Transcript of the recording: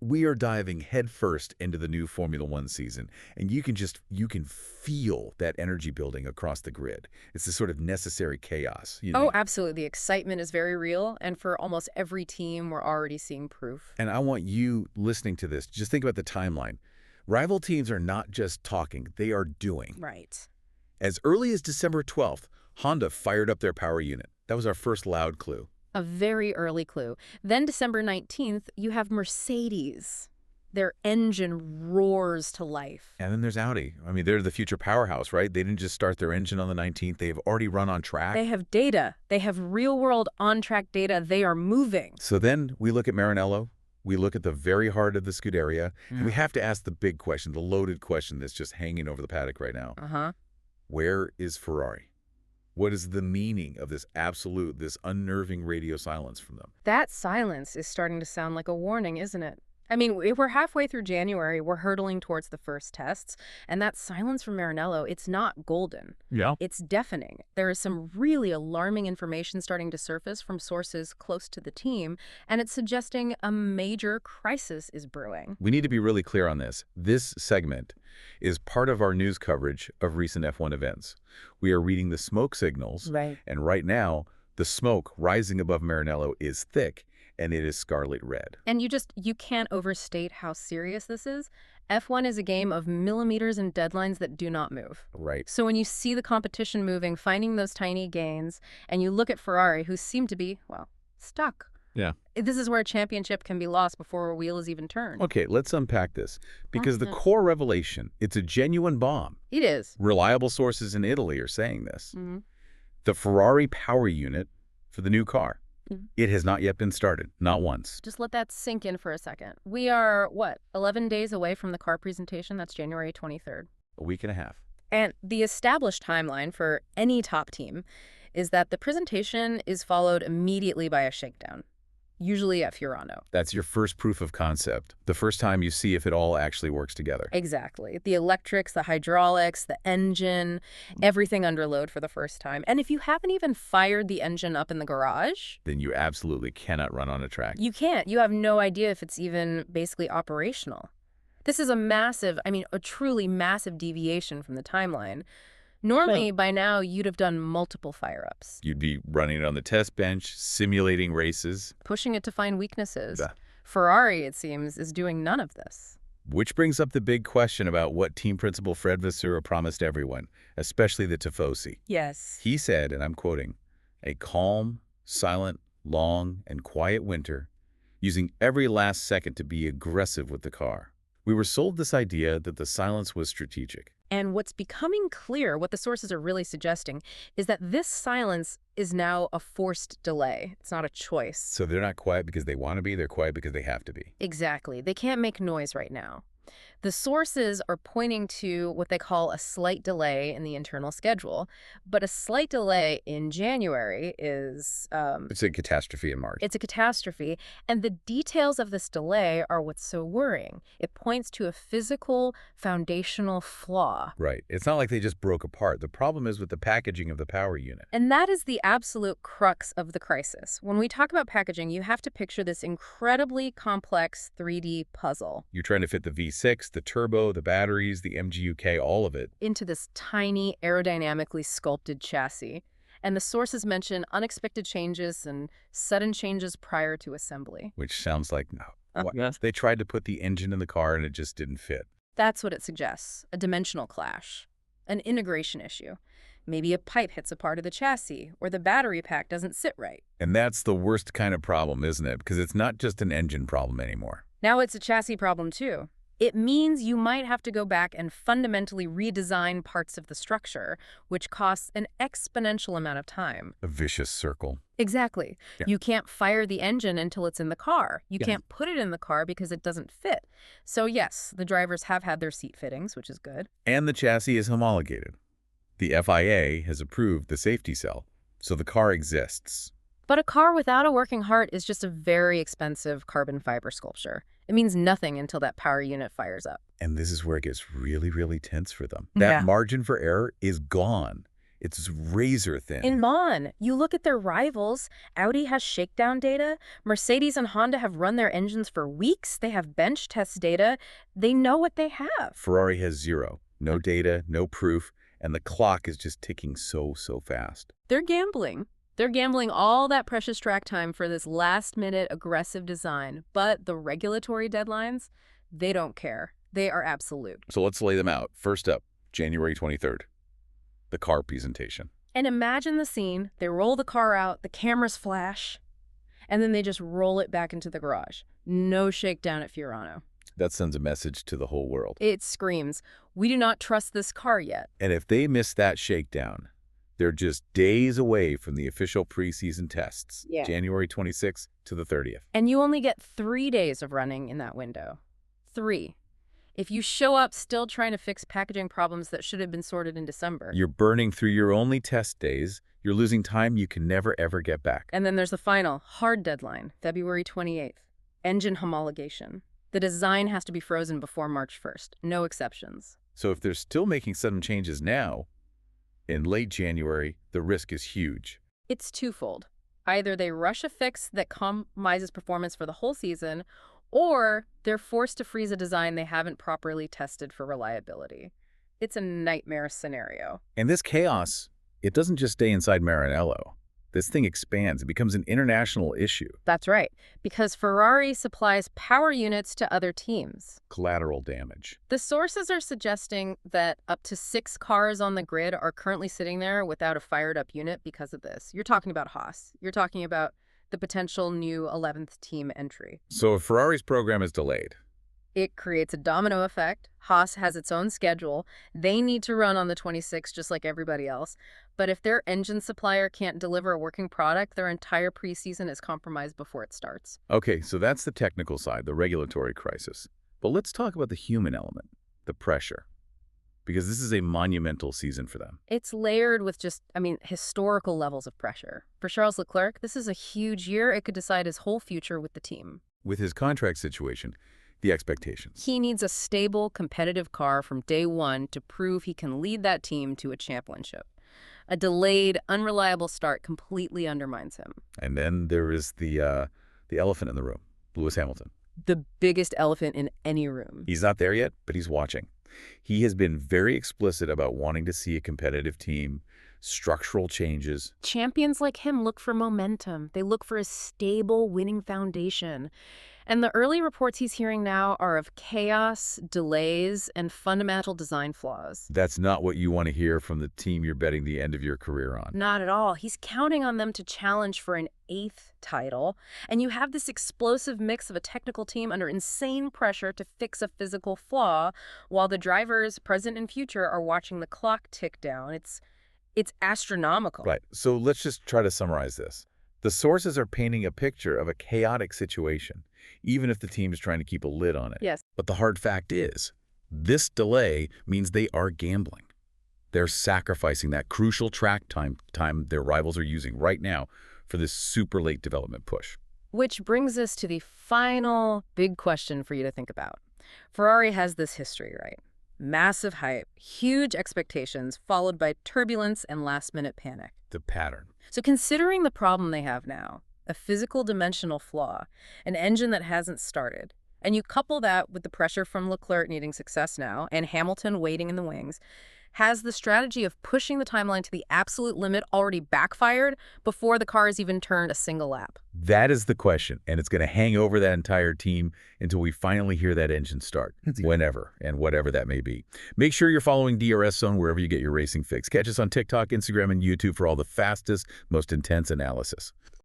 We are diving headfirst into the new Formula One season, and you can feel that energy building across the grid. It's this sort of necessary chaos. Oh, absolutely. The excitement is very real, and for almost every team, we're already seeing proof. And I want you listening to this, just think about the timeline. Rival teams are not just talking, they are doing. Right. As early as December 12th, Honda fired up their power unit. That was our first loud clue. A very early clue. Then December 19th, you have Mercedes. Their engine roars to life. And then there's Audi. I mean, they're the future powerhouse, right? They didn't just start their engine on the 19th. They've already run on track. They have data. They have real-world on-track data. They are moving. So then we look at Maranello. We look at the very heart of the Scuderia. And we have to ask the big question, the loaded question that's just hanging over the paddock right now. Where is Ferrari? What is the meaning of this absolute, this unnerving radio silence from them? That silence is starting to sound like a warning, isn't it? I mean, we're halfway through January, we're hurtling towards the first tests, and that silence from Maranello, it's not golden. Yeah. It's deafening. There is some really alarming information starting to surface from sources close to the team, and it's suggesting a major crisis is brewing. We need to be really clear on this. This segment is part of our news coverage of recent F1 events. We are reading the smoke signals, and right now, the smoke rising above Maranello is thick, and it is scarlet red. And you can't overstate how serious this is. F1 is a game of millimeters and deadlines that do not move. Right. So when you see the competition moving, finding those tiny gains, and you look at Ferrari, who seem to be, well, stuck. Yeah. This is where a championship can be lost before a wheel is even turned. Okay, let's unpack this. Because the core revelation, it's a genuine bomb. It is. Reliable sources in Italy are saying this. The Ferrari power unit for the new car. It has not yet been started, not once. Just let that sink in for a second. We are, 11 days away from the car presentation? That's January 23rd. A week and a half. And the established timeline for any top team is that the presentation is followed immediately by a shakedown, usually at Fiorano. That's your first proof of concept, the first time you see if it all actually works together. Exactly. The electrics, the hydraulics, the engine, everything under load for the first time. And if you haven't even fired the engine up in the garage, then you absolutely cannot run on a track. You can't. You have no idea if it's even basically operational. This is a truly massive deviation from the timeline. Normally, by now, you'd have done multiple fire-ups. You'd be running it on the test bench, simulating races. Pushing it to find weaknesses. Ferrari, it seems, is doing none of this. Which brings up the big question about what team principal Fred Vasseur promised everyone, especially the Tifosi. Yes. He said, and I'm quoting, "A calm, silent, long, and quiet winter, using every last second to be aggressive with the car." We were sold this idea that the silence was strategic. And what's becoming clear, what the sources are really suggesting, is that this silence is now a forced delay. It's not a choice. So they're not quiet because they want to be, they're quiet because they have to be. Exactly. They can't make noise right now. The sources are pointing to what they call a slight delay in the internal schedule, but a slight delay in January is... it's a catastrophe in March. It's a catastrophe, and the details of this delay are what's so worrying. It points to a physical, foundational flaw. Right. It's not like they just broke apart. The problem is with the packaging of the power unit. And that is the absolute crux of the crisis. When we talk about packaging, you have to picture this incredibly complex 3D puzzle. You're trying to fit the V6, the turbo, the batteries, the MGUK, all of it, into this tiny, aerodynamically sculpted chassis. And the sources mention unexpected changes and sudden changes prior to assembly. Which sounds like, yes. They tried to put the engine in the car and it just didn't fit. That's what it suggests, a dimensional clash, an integration issue. Maybe a pipe hits a part of the chassis, or the battery pack doesn't sit right. And that's the worst kind of problem, isn't it? Because it's not just an engine problem anymore. Now it's a chassis problem, too. It means you might have to go back and fundamentally redesign parts of the structure, which costs an exponential amount of time. A vicious circle. Exactly. Yeah. You can't fire the engine until it's in the car. You can't put it in the car because it doesn't fit. So yes, the drivers have had their seat fittings, which is good. And the chassis is homologated. The FIA has approved the safety cell, so the car exists. But a car without a working heart is just a very expensive carbon fiber sculpture. It means nothing until that power unit fires up. And this is where it gets really, really tense for them. That margin for error is gone. It's razor thin. In Mon, you look at their rivals. Audi has shakedown data. Mercedes and Honda have run their engines for weeks. They have bench test data. They know what they have. Ferrari has zero. No data, no proof, and the clock is just ticking so fast. They're gambling. They're gambling all that precious track time for this last-minute aggressive design. But the regulatory deadlines, they don't care. They are absolute. So let's lay them out. First up, January 23rd, the car presentation. And imagine the scene. They roll the car out, the cameras flash, and then they just roll it back into the garage. No shakedown at Fiorano. That sends a message to the whole world. It screams, we do not trust this car yet. And if they miss that shakedown, they're just days away from the official preseason tests, January 26th to the 30th. And you only get 3 days of running in that window. 3. If you show up still trying to fix packaging problems that should have been sorted in December. You're burning through your only test days. You're losing time you can never, ever get back. And then there's the final, hard deadline, February 28th. Engine homologation. The design has to be frozen before March 1st. No exceptions. So if they're still making sudden changes now, in late January, the risk is huge. It's twofold. Either they rush a fix that compromises performance for the whole season, or they're forced to freeze a design they haven't properly tested for reliability. It's a nightmare scenario. And this chaos, it doesn't just stay inside Maranello. This thing expands. It becomes an international issue. That's right, because Ferrari supplies power units to other teams. Collateral damage. The sources are suggesting that up to 6 cars on the grid are currently sitting there without a fired-up unit because of this. You're talking about Haas. You're talking about the potential new 11th team entry. So if Ferrari's program is delayed, it creates a domino effect. Haas has its own schedule. They need to run on the 26th just like everybody else. But if their engine supplier can't deliver a working product, their entire preseason is compromised before it starts. Okay, so that's the technical side, the regulatory crisis. But let's talk about the human element, the pressure. Because this is a monumental season for them. It's layered with historical levels of pressure. For Charles Leclerc, this is a huge year. It could decide his whole future with the team. With his contract situation, the expectations. He needs a stable, competitive car from day one to prove he can lead that team to a championship. A delayed, unreliable start completely undermines him. And then there is the elephant in the room, Lewis Hamilton. The biggest elephant in any room. He's not there yet, but he's watching. He has been very explicit about wanting to see a competitive team, structural changes. Champions like him look for momentum. They look for a stable, winning foundation. And the early reports he's hearing now are of chaos, delays, and fundamental design flaws. That's not what you want to hear from the team you're betting the end of your career on. Not at all. He's counting on them to challenge for an 8th title. And you have this explosive mix of a technical team under insane pressure to fix a physical flaw, while the drivers, present and future, are watching the clock tick down. It's astronomical. Right. So let's just try to summarize this. The sources are painting a picture of a chaotic situation, even if the team is trying to keep a lid on it. Yes. But the hard fact is, this delay means they are gambling. They're sacrificing that crucial track time their rivals are using right now for this super late development push. Which brings us to the final big question for you to think about. Ferrari has this history, right? Massive hype, huge expectations, followed by turbulence and last-minute panic. The pattern. So considering the problem they have now, a physical dimensional flaw, an engine that hasn't started, and you couple that with the pressure from Leclerc needing success now and Hamilton waiting in the wings, has the strategy of pushing the timeline to the absolute limit already backfired before the car has even turned a single lap? That is the question, and it's going to hang over that entire team until we finally hear that engine start, whenever and whatever that may be. Make sure you're following DRS Zone wherever you get your racing fix. Catch us on TikTok, Instagram, and YouTube for all the fastest, most intense analysis.